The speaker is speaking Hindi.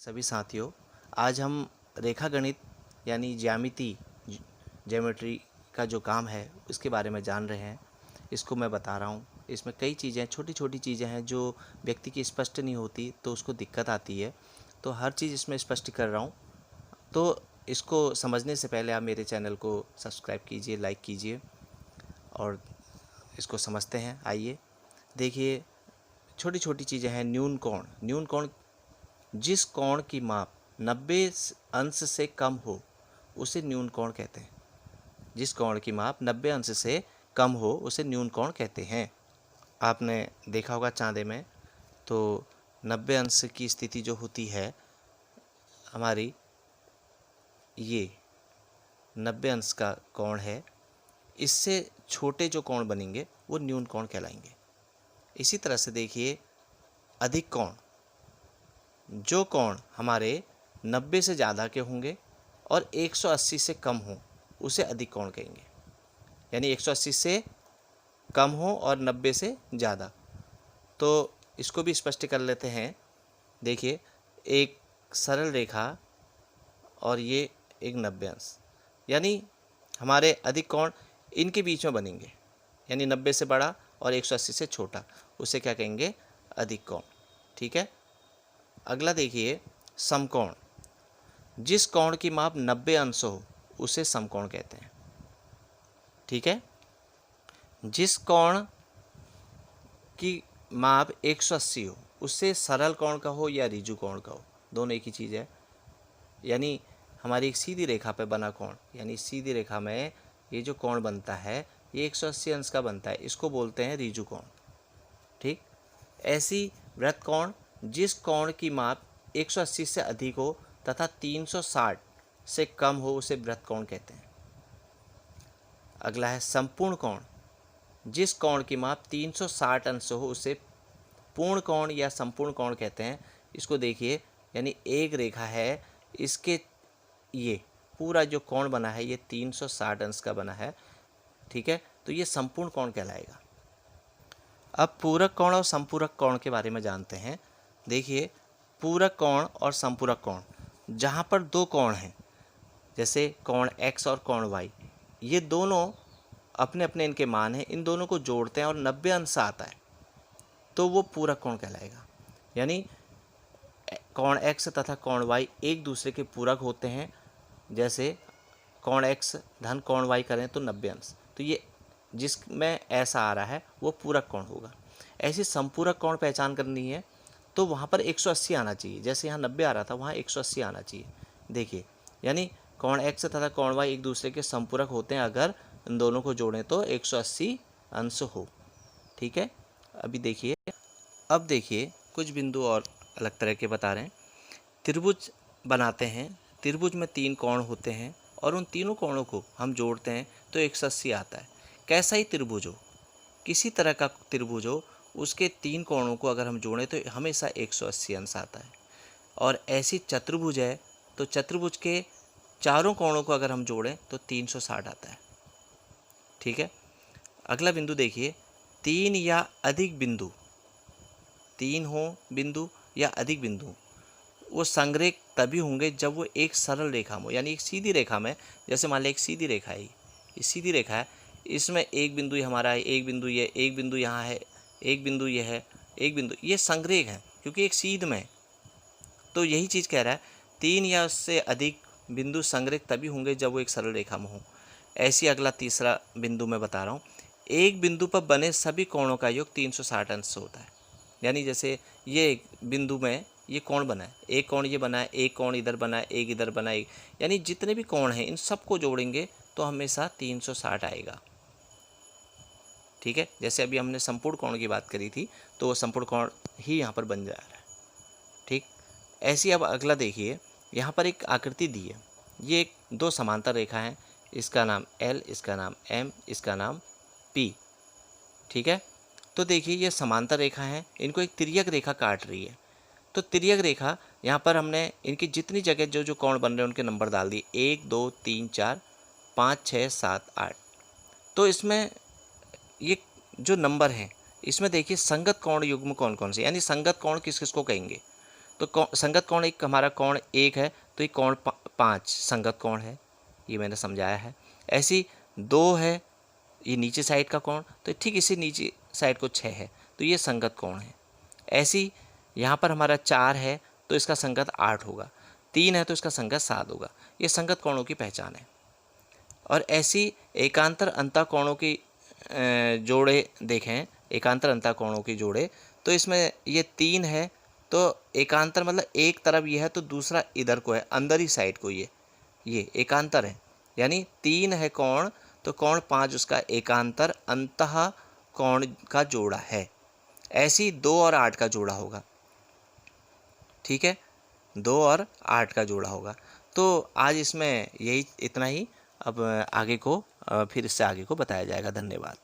सभी साथियों, आज हम रेखा गणित यानी ज्यामिति ज्योमेट्री का जो काम है उसके बारे में जान रहे हैं। इसको मैं बता रहा हूँ। इसमें कई चीज़ें छोटी छोटी चीज़ें हैं जो व्यक्ति की स्पष्ट नहीं होती तो उसको दिक्कत आती है। तो हर चीज़ इसमें स्पष्ट कर रहा हूँ। तो इसको समझने से पहले आप मेरे चैनल को सब्सक्राइब कीजिए, लाइक कीजिए और इसको समझते हैं। आइए देखिए, छोटी छोटी चीज़ें हैं। न्यून कोण, जिस कोण की माप 90 अंश से कम हो उसे न्यून कोण कहते हैं। जिस कोण की माप 90 अंश से कम हो उसे न्यून कोण कहते हैं। आपने देखा होगा चांदे में, तो 90 अंश की स्थिति जो होती है हमारी, ये 90 अंश का कोण है। इससे छोटे जो कोण बनेंगे वो न्यून कोण कहलाएंगे। इसी तरह से देखिए, अधिक कोण, जो कोण हमारे 90 से ज़्यादा के होंगे और 180 से कम हो उसे अधिक कोण कहेंगे। यानी 180 से कम हो और 90 से ज़्यादा। तो इसको भी स्पष्ट कर लेते हैं। देखिए, एक सरल रेखा और ये एक 90 अंश, यानी हमारे अधिक कोण इनके बीच में बनेंगे। यानी 90 से बड़ा और 180 से छोटा, उसे क्या कहेंगे? अधिक कोण। ठीक है। अगला देखिए, समकोण। जिस कोण की माप 90 अंश हो उसे समकोण कहते हैं। ठीक है। जिस कोण की माप 180 हो उससे सरल कोण का हो या ऋजु कोण का हो, दोनों एक ही चीज़ है। यानी हमारी एक सीधी रेखा पे बना कोण, यानी सीधी रेखा में ये जो कोण बनता है ये 180 अंश का बनता है, इसको बोलते हैं ऋजु कोण। ठीक। ऐसी वृत्त कोण, जिस कोण की माप 180 से अधिक हो तथा 360 से कम हो उसे वृत्त कोण कहते हैं। अगला है संपूर्ण कोण। जिस कोण की माप 360 अंश हो उसे पूर्ण कोण या संपूर्ण कोण कहते हैं। इसको देखिए, यानी एक रेखा है, इसके ये पूरा जो कोण बना है ये 360 अंश का बना है। ठीक है। तो ये संपूर्ण कोण कहलाएगा। अब पूरक कोण और संपूरक कोण के बारे में जानते हैं। देखिए, पूरक कोण और संपूरक कोण, जहाँ पर दो कोण हैं, जैसे कोण x और कोण y, ये दोनों अपने अपने इनके मान हैं, इन दोनों को जोड़ते हैं और 90 अंश आता है तो वो पूरक कोण कहलाएगा। यानी कोण x तथा कोण y एक दूसरे के पूरक होते हैं। जैसे कोण x धन कोण y करें तो 90 अंश, तो ये जिसमें ऐसा आ रहा है वो पूरक कोण होगा। ऐसी संपूरक कोण पहचान करनी है तो वहाँ पर 180 आना चाहिए। जैसे यहाँ 90 आ रहा था, वहाँ 180 आना चाहिए। देखिए, यानी कोण x तथा कोण y एक दूसरे के संपूरक होते हैं अगर इन दोनों को जोड़ें तो 180 अंश हो। ठीक है। अब देखिए कुछ बिंदु और अलग तरह के बता रहे हैं। त्रिभुज बनाते हैं, त्रिभुज में 3 कोण होते हैं और उन तीनों कोणों को हम जोड़ते हैं तो 180 आता है। कैसा ही त्रिभुज हो, किसी तरह का त्रिभुज हो, उसके 3 कोणों को अगर हम जोड़ें तो हमेशा 180 अंश आता है। और ऐसी चतुर्भुज है तो चतुर्भुज के चारों कोणों को अगर हम जोड़ें तो 360 आता है। ठीक है। अगला बिंदु देखिए, 3 या अधिक बिंदु, 3 हो बिंदु या अधिक बिंदु, वो संरेख तभी होंगे जब वो एक सरल रेखा में हो। यानी एक सीधी रेखा में, जैसे मान लें एक सीधी रेखा है, ये सीधी रेखा है, इसमें एक बिंदु हमारा है, एक बिंदु ये, एक बिंदु यहाँ है, एक बिंदु ये है, एक बिंदु, ये संरेख है क्योंकि एक सीध में। तो यही चीज़ कह रहा है, 3 या उससे अधिक बिंदु संरेख तभी होंगे जब वो एक सरल रेखा में हो। ऐसी अगला तीसरा बिंदु मैं बता रहा हूँ, एक बिंदु पर बने सभी कोणों का योग 360 अंश होता है। यानी जैसे ये एक बिंदु में ये कोण बना है, एक कोण ये बना है, एक कोण इधर बना है, एक इधर बना है, यानी जितने भी कोण हैं इन सबको जोड़ेंगे तो हमेशा 360 आएगा। ठीक है। जैसे अभी हमने संपूर्ण कोण की बात करी थी तो वो संपूर्ण कोण ही यहाँ पर बन जा रहा है। ठीक। ऐसी अब अगला देखिए, यहाँ पर एक आकृति दी है, ये एक 2 समांतर रेखा हैं, इसका नाम L, इसका नाम M, इसका नाम P। ठीक है। तो देखिए, ये समांतर रेखा हैं, इनको एक तिर्यक रेखा काट रही है। तो तिर्यक रेखा, यहाँ पर हमने इनकी जितनी जगह जो जो कोण बन रहे हैं उनके नंबर डाल दिए, 1 2 3 4 5 6 7 8। तो इसमें ये जो नंबर हैं इसमें देखिए संगत कोण युग्म कौन कौन से, यानी संगत कोण किस किस को कहेंगे। तो संगत कोण एक हमारा कोण 1 है, तो ये कोण 5 संगत कोण है, ये मैंने समझाया है। ऐसी 2 है, ये नीचे साइड का कोण, तो ठीक इसी नीचे साइड को 6 है, तो ये संगत कोण है। ऐसी यहाँ पर हमारा 4 है, तो इसका संगत 8 होगा। 3 है तो इसका संगत 7 होगा। ये संगत कोणों की पहचान है। और ऐसी एकांतर अंतः कोणों की जोड़े देखें, एकांतर अंतः कोणों की जोड़े, तो इसमें ये 3 है, तो एकांतर मतलब एक तरफ ये है तो दूसरा इधर को है, अंदर ही साइड को ये एकांतर है। यानी 3 है कोण, तो कोण 5 उसका एकांतर अंतः कोण का जोड़ा है। ऐसी 2 और 8 का जोड़ा होगा। ठीक है, 2 और 8 का जोड़ा होगा। तो आज इसमें यही इतना ही। अब आगे को फिर इससे आगे को बताया जाएगा। धन्यवाद।